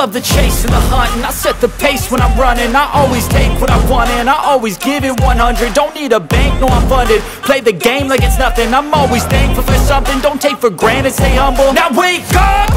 love the chase and the hunt, and I set the pace when I'm running. I always take what I want and I always give it 100. Don't need a bank, no I'm funded. Play the game like it's nothing. I'm always thankful for something. Don't take for granted, stay humble. Now wake up!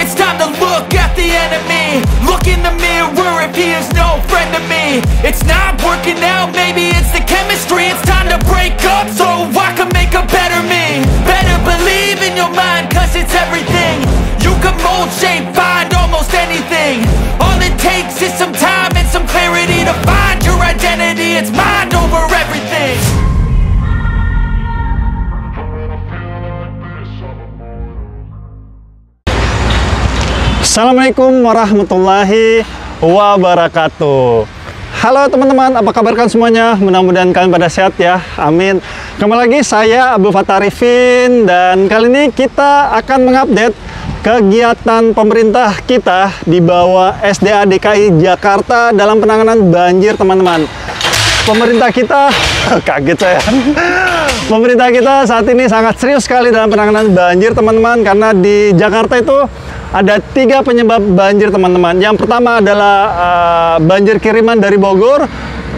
It's time to look at the enemy. Look in the mirror if he is no friend to me. It's not working out, maybe it's the chemistry. It's time to break up so I can make a better me. Better believe in your mind, cause it's everything. You can mold, shape, find almost anything. All it takes is some time and some clarity to find your identity. It's mind over everything. Assalamualaikum warahmatullahi wabarakatuh. Halo teman-teman, apa kabar kalian semuanya? Mudah-mudahan kalian pada sehat ya, amin. Kembali lagi saya Abdul Fattah Arifin, dan kali ini kita akan mengupdate kegiatan pemerintah kita di bawah SDA DKI Jakarta dalam penanganan banjir, teman-teman. Pemerintah kita, kaget saya. Pemerintah kita saat ini sangat serius sekali dalam penanganan banjir, teman-teman, karena di Jakarta itu ada 3 penyebab banjir, teman-teman. Yang pertama adalah banjir kiriman dari Bogor,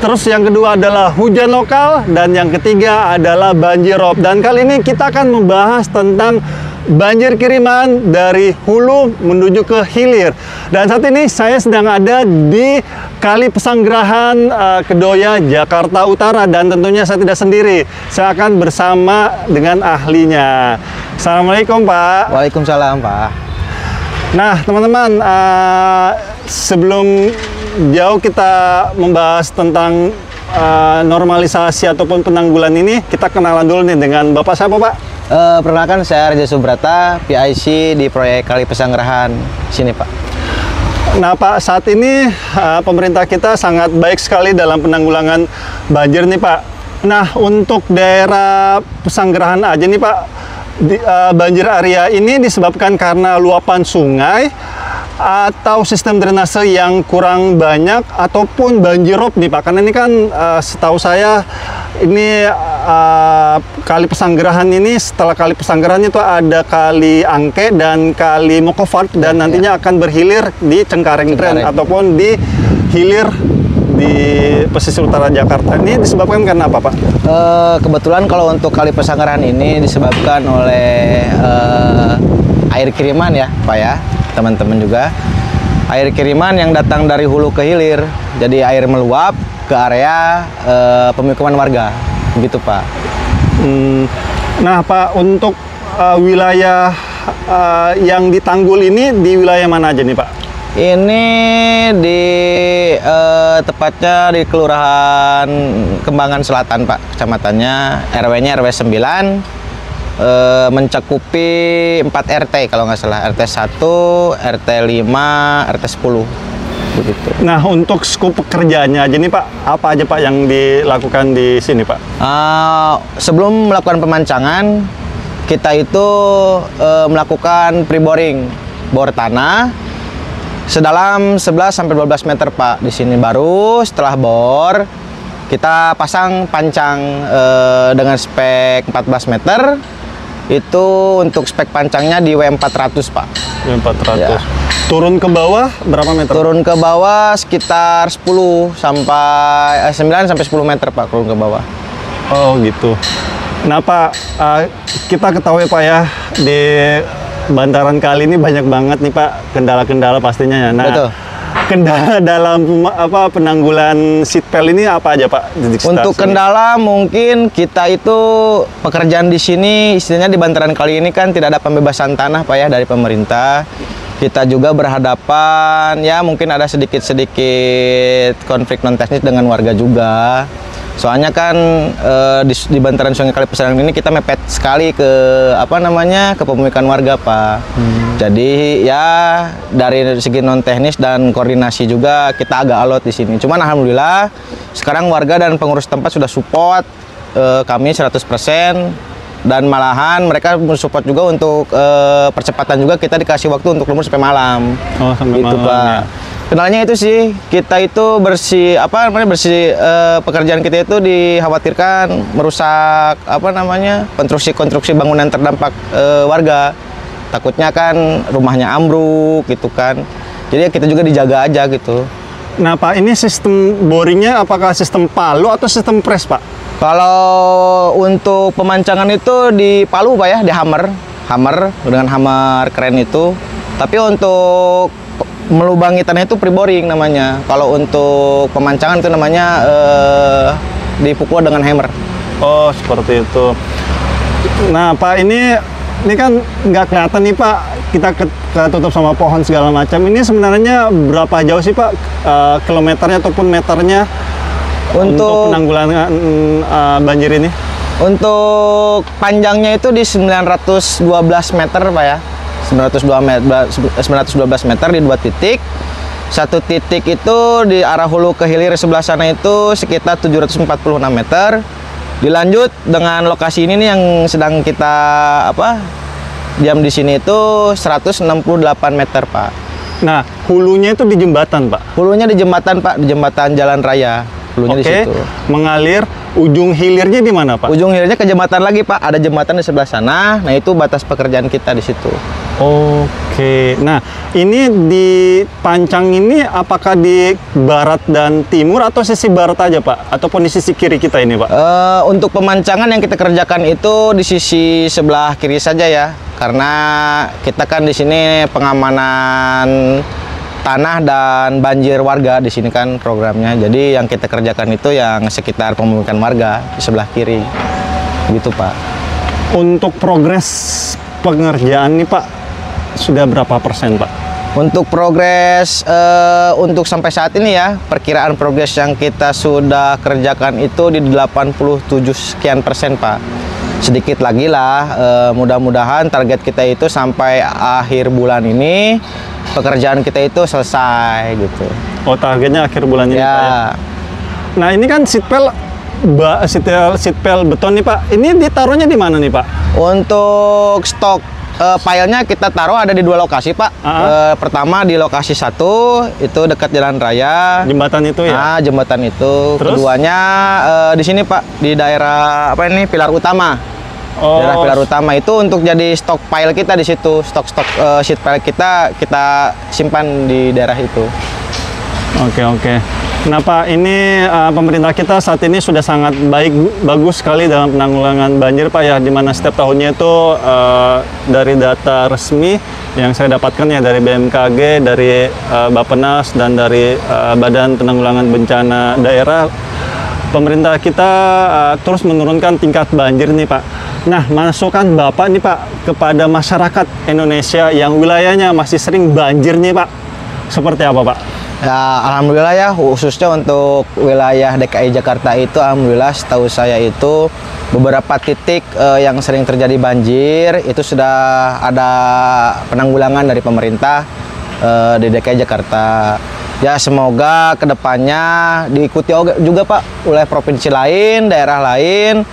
terus yang kedua adalah hujan lokal, dan yang ketiga adalah banjir rob. Dan kali ini kita akan membahas tentang banjir kiriman dari hulu menuju ke hilir. Dan saat ini saya sedang ada di Kali Pesanggerahan Kedoya, Jakarta Utara, dan tentunya saya tidak sendiri. Saya akan bersama dengan ahlinya. Assalamualaikum, Pak. Waalaikumsalam, Pak. Nah, teman-teman, sebelum jauh kita membahas tentang normalisasi ataupun penanggulan ini, kita kenalan dulu nih dengan Bapak siapa, Pak? Perkenalkan, saya Reza Subrata, PIC di proyek Kali Pesanggerahan sini, Pak. Nah, Pak, saat ini pemerintah kita sangat baik sekali dalam penanggulangan banjir nih, Pak. Nah, untuk daerah Pesanggerahan aja nih, Pak, banjir area ini disebabkan karena luapan sungai atau sistem drainase yang kurang banyak ataupun banjir rob nih, Pak. Karena ini kan setahu saya ini Kali Pesanggerahan ini, setelah Kali Pesanggerahan itu ada Kali Angke dan Kali Mokofart, dan nantinya akan berhilir di Cengkareng Drain ataupun di hilir di pesisir utara Jakarta. Ini disebabkan karena apa, Pak? Kebetulan kalau untuk Kali Pesanggerahan ini disebabkan oleh air kiriman ya, Pak ya, teman-teman juga. Air kiriman yang datang dari hulu ke hilir, jadi air meluap ke area pemukiman warga, begitu, Pak. Nah, Pak, untuk wilayah yang ditanggul ini di wilayah mana aja nih, Pak? Ini di tepatnya di Kelurahan Kembangan Selatan, Pak, kecamatannya. RW-nya RW 9, mencakupi 4 RT kalau nggak salah, RT 1, RT 5, RT 10, begitu. Nah, untuk skop pekerjaannya aja nih, Pak, apa aja, Pak, yang dilakukan di sini, Pak? Sebelum melakukan pemancangan, kita itu melakukan pre-boring, bor tanah sedalam 11-12 meter, Pak. Di sini baru setelah bor kita pasang pancang dengan spek 14 meter. Itu untuk spek pancangnya di W400, Pak. W400. Ya. Turun ke bawah berapa meter? Turun ke bawah sekitar 10 sampai 9 sampai 10 meter, Pak, turun ke bawah. Oh, gitu. Nah, Pak, kita ketahui, Pak, ya, di bantaran kali ini banyak banget nih, Pak, kendala-kendala pastinya ya. Nah, betul. Kendala dalam penanggulan sitpel ini apa aja, Pak? Untuk kendala mungkin kita itu pekerjaan di sini istilahnya di bantaran kali ini kan tidak ada pembebasan tanah, Pak ya, dari pemerintah. Kita juga berhadapan ya mungkin ada sedikit konflik non teknis dengan warga juga. Soalnya kan di bantaran Sungai Kali Pesanggerahan ini kita mepet sekali ke ke pemukiman warga, Pak. Jadi ya dari segi non teknis dan koordinasi juga kita agak alot di sini. Cuman alhamdulillah sekarang warga dan pengurus tempat sudah support kami 100%, dan malahan mereka mensupport juga untuk percepatan juga, kita dikasih waktu untuk lumur sampai malam. Oh, sampai gitu, malam, Pak. Ya. Kendalanya itu sih, kita itu pekerjaan kita itu dikhawatirkan merusak konstruksi bangunan terdampak warga. Takutnya kan rumahnya ambruk gitu kan. Jadi kita juga dijaga aja gitu. Nah Pak, ini sistem boringnya apakah sistem palu atau sistem press Pak? Kalau untuk pemancangan itu di palu Pak ya, di hammer dengan hammer keren itu. Tapi untuk melubangi tanah itu pre-boring namanya. Kalau untuk pemancangan itu namanya dipukul dengan hammer. Oh seperti itu. Nah Pak, ini kan nggak kelihatan nih Pak, kita ketutup sama pohon segala macam. Ini sebenarnya berapa jauh sih Pak kilometernya ataupun meternya untuk penanggulangan banjir ini? Untuk panjangnya itu di 912 meter Pak ya, 912 meter di 2 titik. Satu titik itu di arah hulu ke hilir sebelah sana itu sekitar 746 meter. Dilanjut dengan lokasi ini nih yang sedang kita diam di sini itu 168 meter Pak. Nah hulunya itu di jembatan Pak? Hulunya di jembatan Pak, di jembatan jalan raya. Hulunya di situ. Mengalir, ujung hilirnya di mana Pak? Ujung hilirnya ke jembatan lagi Pak. Ada jembatan di sebelah sana. Nah itu batas pekerjaan kita di situ. Oke. Nah ini di Pancang ini apakah di barat dan timur atau sisi barat aja Pak? Ataupun di sisi kiri kita ini Pak? Untuk pemancangan yang kita kerjakan itu di sisi sebelah kiri saja ya. Karena kita kan di sini pengamanan tanah dan banjir warga di sini kan programnya. Jadi yang kita kerjakan itu yang sekitar pemukiman warga di sebelah kiri. Gitu Pak. Untuk progres pengerjaan nih Pak, sudah berapa persen Pak? Untuk progres untuk sampai saat ini ya, perkiraan progres yang kita sudah kerjakan itu di 87 sekian persen Pak. Sedikit lagi lah, mudah-mudahan target kita itu sampai akhir bulan ini pekerjaan kita itu selesai gitu. Oh targetnya akhir bulan ini ya. Pak ya? Nah ini kan seatpel beton nih Pak, ini ditaruhnya di mana nih Pak? Untuk stok filenya kita taruh ada di 2 lokasi Pak. Pertama di lokasi 1 itu dekat jalan raya. Jembatan itu ya? Nah, jembatan itu. Terus? Keduanya di sini Pak, di daerah Pilar Utama. Daerah Pilar Utama itu untuk jadi stok file kita di situ. Stok sheet file kita simpan di daerah itu. Oke. Nah Pak, ini pemerintah kita saat ini sudah sangat bagus sekali dalam penanggulangan banjir Pak ya, dimana setiap tahunnya itu dari data resmi yang saya dapatkan ya dari BMKG, dari Bappenas dan dari Badan Penanggulangan Bencana Daerah, pemerintah kita terus menurunkan tingkat banjir nih Pak. Nah, masukan Bapak nih Pak kepada masyarakat Indonesia yang wilayahnya masih sering banjir nih Pak, seperti apa Pak? Ya, alhamdulillah ya, khususnya untuk wilayah DKI Jakarta itu alhamdulillah setahu saya itu beberapa titik yang sering terjadi banjir itu sudah ada penanggulangan dari pemerintah di DKI Jakarta. Ya semoga kedepannya diikuti juga Pak oleh provinsi lain, daerah lain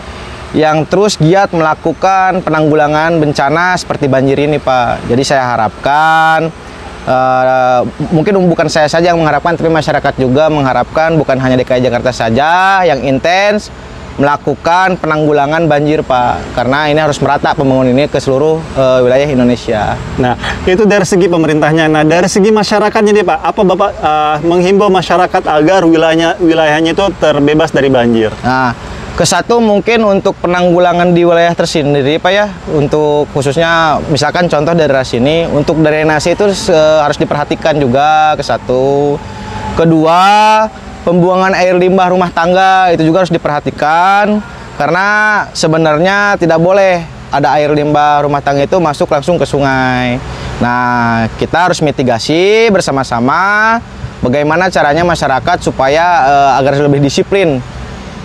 yang terus giat melakukan penanggulangan bencana seperti banjir ini Pak. Jadi saya harapkan mungkin bukan saya saja yang mengharapkan, tapi masyarakat juga mengharapkan bukan hanya DKI Jakarta saja yang intens melakukan penanggulangan banjir Pak, karena ini harus merata pembangunan ini ke seluruh wilayah Indonesia. Nah itu dari segi pemerintahnya. Nah dari segi masyarakatnya nih Pak, apa Bapak menghimbau masyarakat agar wilayahnya itu terbebas dari banjir? Nah kesatu mungkin untuk penanggulangan di wilayah tersendiri Pak ya, untuk khususnya misalkan contoh daerah sini untuk drainase itu harus diperhatikan juga kesatu. Kedua, pembuangan air limbah rumah tangga itu juga harus diperhatikan, karena sebenarnya tidak boleh ada air limbah rumah tangga itu masuk langsung ke sungai. Nah kita harus mitigasi bersama-sama bagaimana caranya masyarakat supaya agar lebih disiplin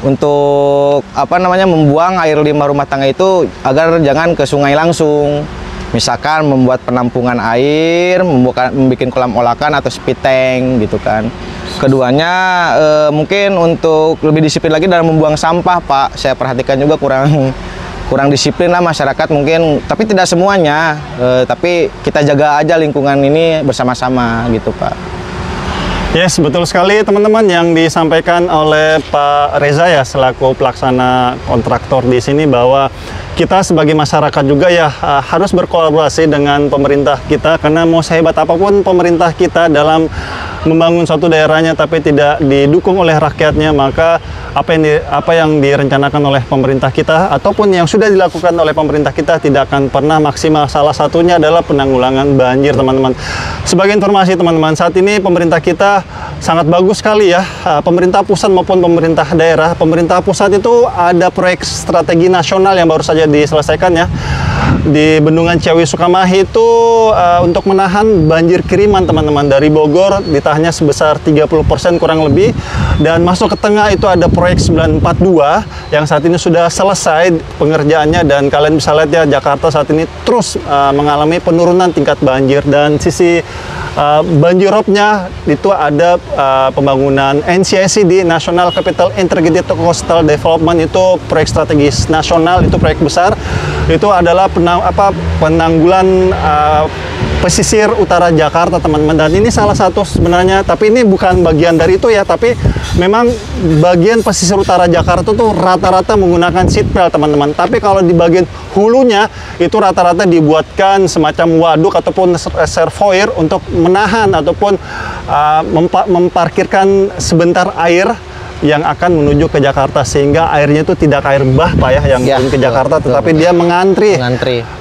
untuk membuang air limbah rumah tangga itu agar jangan ke sungai langsung. Misalkan membuat penampungan air, membuat kolam olakan atau speed tank gitu kan. Keduanya mungkin untuk lebih disiplin lagi dalam membuang sampah Pak. Saya perhatikan juga kurang disiplin lah masyarakat mungkin, tapi tidak semuanya. Tapi kita jaga aja lingkungan ini bersama-sama gitu Pak. Yes, betul sekali teman-teman yang disampaikan oleh Pak Reza ya selaku pelaksana kontraktor di sini, bahwa kita sebagai masyarakat juga ya harus berkolaborasi dengan pemerintah kita, karena mau sehebat apapun pemerintah kita dalam membangun suatu daerahnya tapi tidak didukung oleh rakyatnya, maka apa yang direncanakan oleh pemerintah kita ataupun yang sudah dilakukan oleh pemerintah kita tidak akan pernah maksimal. Salah satunya adalah penanggulangan banjir, teman-teman. Sebagai informasi teman-teman, saat ini pemerintah kita sangat bagus sekali ya, pemerintah pusat maupun pemerintah daerah. Pemerintah pusat itu ada proyek strategi nasional yang baru saja diselesaikan ya, di Bendungan Ciawi Sukamahi itu untuk menahan banjir kiriman, teman-teman. Dari Bogor ditahannya sebesar 30% kurang lebih, dan masuk ke tengah itu ada proyek 942 yang saat ini sudah selesai pengerjaannya, dan kalian bisa lihat ya, Jakarta saat ini terus mengalami penurunan tingkat banjir. Dan sisi banjirropnya itu ada pembangunan NCICD, National Capital Integrated Coastal Development, itu proyek strategis nasional, itu proyek besar. Itu adalah penanggulan pesisir utara Jakarta, teman-teman. Dan ini salah satu sebenarnya, tapi ini bukan bagian dari itu ya, tapi memang bagian pesisir utara Jakarta tuh rata-rata menggunakan seat belt, teman-teman. Tapi kalau di bagian hulunya itu rata-rata dibuatkan semacam waduk ataupun reservoir untuk menahan ataupun memparkirkan sebentar air yang akan menuju ke Jakarta, sehingga airnya itu tidak air bah Pak ya, yang turun ke Jakarta, tetapi dia mengantri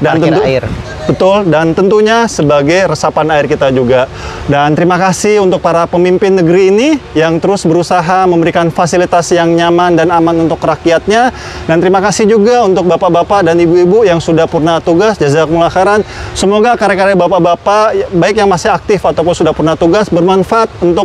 dan tentu air. Betul, dan tentunya sebagai resapan air kita juga. Dan terima kasih untuk para pemimpin negeri ini yang terus berusaha memberikan fasilitas yang nyaman dan aman untuk rakyatnya. Dan terima kasih juga untuk bapak-bapak dan ibu-ibu yang sudah purna tugas. Jazakumullah khairan. Semoga karya-karya bapak-bapak baik yang masih aktif ataupun sudah purna tugas bermanfaat untuk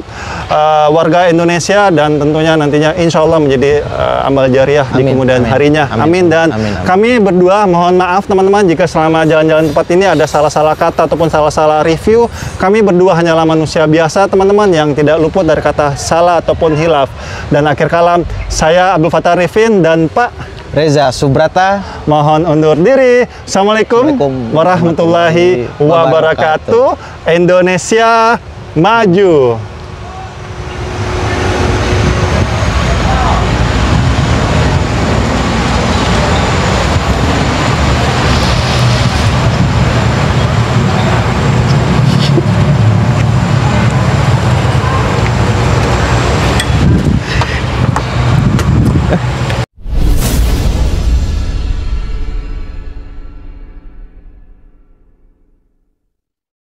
warga Indonesia, dan tentunya nantinya insya Allah menjadi amal jariah di kemudian harinya. Amin. Dan kami berdua mohon maaf teman-teman jika selama jalan-jalan tempat ini ada salah-salah kata ataupun salah-salah review. Kami berdua hanyalah manusia biasa, teman-teman, yang tidak luput dari kata salah ataupun hilaf. Dan akhir kalam, saya Abdul Fattah Arifin dan Pak Reza Subrata mohon undur diri. Assalamualaikum warahmatullahi wabarakatuh. Indonesia maju.